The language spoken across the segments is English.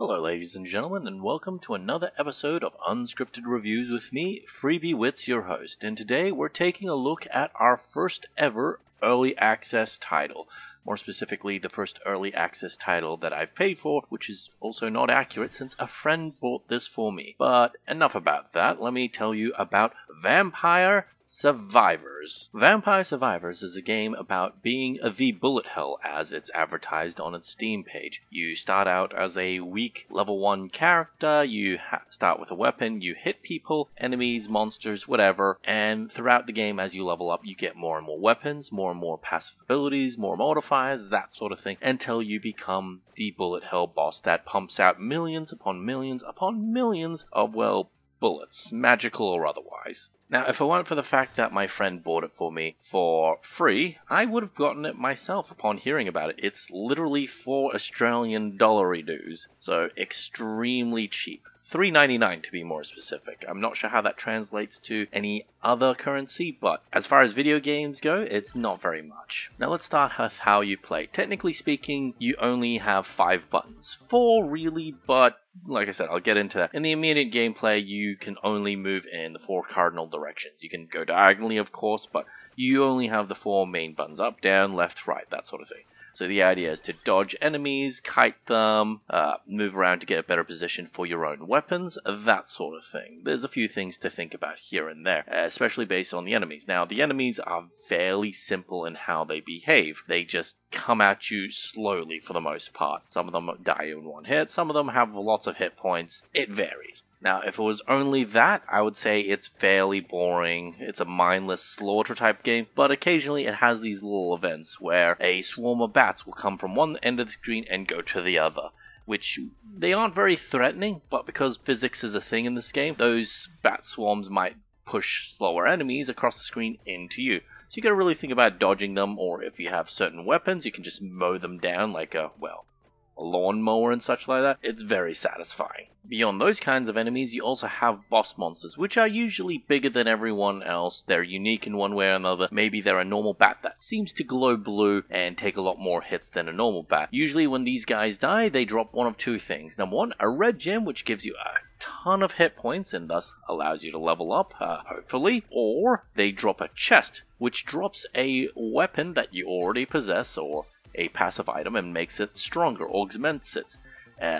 Hello ladies and gentlemen, and welcome to another episode of Unscripted Reviews with me, Freebie Wits, your host. And today we're taking a look at our first ever early access title. More specifically, the first early access title that I've paid for, which is also not accurate since a friend bought this for me. But enough about that, let me tell you about Vampire Survivors. Vampire Survivors is a game about being the bullet hell as it's advertised on its Steam page. You start out as a weak level 1 character, you start with a weapon, you hit people, enemies, monsters, whatever, and throughout the game as you level up you get more and more weapons, more and more passive abilities, more modifiers, that sort of thing, until you become the bullet hell boss that pumps out millions upon millions upon millions of, well, bullets, magical or otherwise. Now, if it weren't for the fact that my friend bought it for me for free, I would have gotten it myself upon hearing about it. It's literally 4 Australian dollary-doos, so extremely cheap. $3.99 to be more specific. I'm not sure how that translates to any other currency, but as far as video games go, it's not very much. Now let's start with how you play. Technically speaking, you only have 5 buttons. 4 really, but like I said, I'll get into that. In the immediate gameplay, you can only move in the 4 cardinal directions. You can go diagonally, of course, but you only have the 4 main buttons, up, down, left, right, that sort of thing. So the idea is to dodge enemies, kite them, move around to get a better position for your own weapons, that sort of thing. There's a few things to think about here and there, especially based on the enemies. Now, the enemies are fairly simple in how they behave. They just come at you slowly for the most part. Some of them die in one hit, some of them have lots of hit points. It varies. Now, if it was only that, I would say it's fairly boring. It's a mindless slaughter type game, but occasionally it has these little events where a swarm of bats will come from one end of the screen and go to the other, which they aren't very threatening, but because physics is a thing in this game, those bat swarms might push slower enemies across the screen into you. So you gotta really think about dodging them, or if you have certain weapons, you can just mow them down like a lawnmower and such like that. It's very satisfying. Beyond those kinds of enemies, you also have boss monsters, which are usually bigger than everyone else. They're unique in one way or another. Maybe they're a normal bat that seems to glow blue and take a lot more hits than a normal bat. Usually when these guys die, they drop one of 2 things. Number 1, a red gem, which gives you a ton of hit points and thus allows you to level up, hopefully. Or they drop a chest, which drops a weapon that you already possess, or a passive item, and makes it stronger, augments it.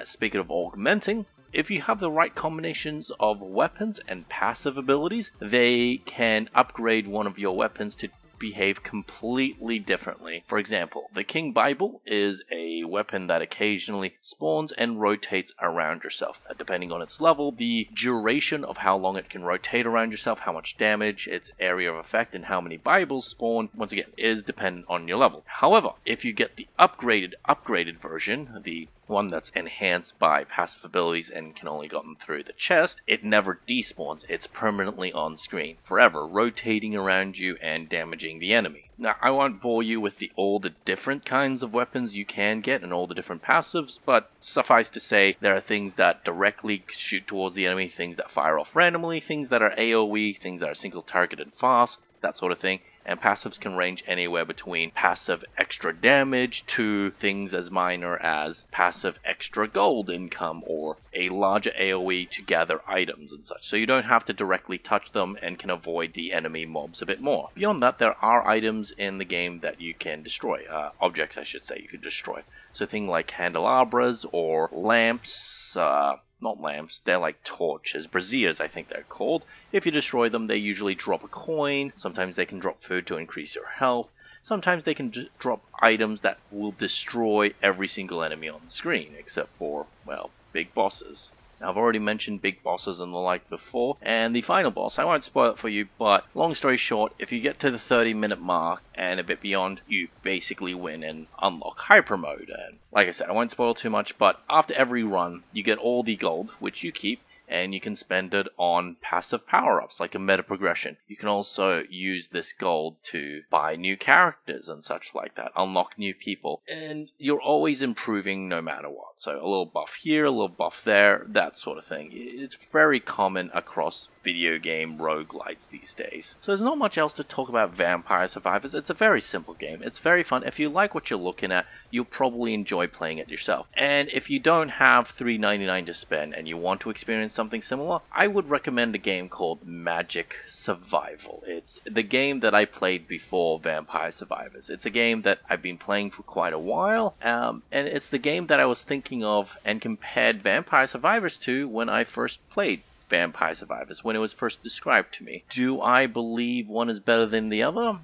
Speaking of augmenting, if you have the right combinations of weapons and passive abilities, they can upgrade one of your weapons to behave completely differently. For example, the King Bible is a weapon that occasionally spawns and rotates around yourself. Depending on its level, the duration of how long it can rotate around yourself, how much damage, its area of effect, and how many Bibles spawn, once again, is dependent on your level. However, if you get the upgraded version, the one that's enhanced by passive abilities and can only gotten through the chest, it never despawns. It's permanently on screen, forever, rotating around you and damaging the enemy. Now, I won't bore you with all the different kinds of weapons you can get and all the different passives, but suffice to say, there are things that directly shoot towards the enemy, things that fire off randomly, things that are AoE, things that are single targeted fast, that sort of thing. And passives can range anywhere between passive extra damage to things as minor as passive extra gold income or a larger AoE to gather items and such. So you don't have to directly touch them and can avoid the enemy mobs a bit more. Beyond that, there are items in the game that you can destroy. Objects, I should say, you can destroy. So things like candelabras or lamps, not lamps, they're like torches, braziers I think they're called. If you destroy them, they usually drop a coin. Sometimes they can drop food to increase your health. Sometimes they can drop items that will destroy every single enemy on the screen, except for, well, big bosses. Now, I've already mentioned big bosses and the like before, and the final boss, I won't spoil it for you, but long story short, if you get to the 30-minute mark and a bit beyond, you basically win and unlock hyper mode. And like I said, I won't spoil too much, but after every run, you get all the gold, which you keep, and you can spend it on passive power-ups like a meta progression. You can also use this gold to buy new characters and such like that, unlock new people, and you're always improving no matter what. So a little buff here, a little buff there, that sort of thing. It's very common across video game roguelites these days. So there's not much else to talk about Vampire Survivors. It's a very simple game. It's very fun. If you like what you're looking at, you'll probably enjoy playing it yourself. And if you don't have $3.99 to spend and you want to experience something similar, I would recommend a game called Magic Survival. It's the game that I played before Vampire Survivors. It's a game that I've been playing for quite a while, and it's the game that I was thinking of and compared Vampire Survivors to when I first played Vampire Survivors, when it was first described to me. Do I believe one is better than the other?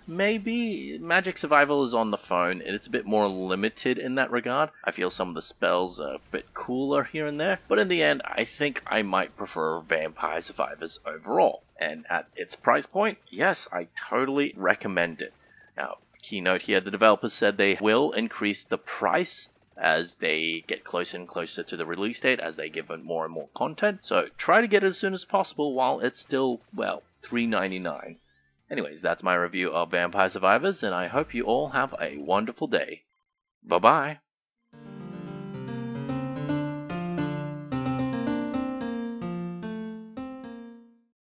Maybe. Magic Survival is on the phone, and it's a bit more limited in that regard. I feel some of the spells are a bit cooler here and there, but in the end, I think I might prefer Vampire Survivors overall. And at its price point, yes, I totally recommend it. Now, keynote here, the developers said they will increase the price as they get closer and closer to the release date, as they give it more and more content. So try to get it as soon as possible while it's still, well, $3.99. Anyways, that's my review of Vampire Survivors, and I hope you all have a wonderful day. Bye-bye.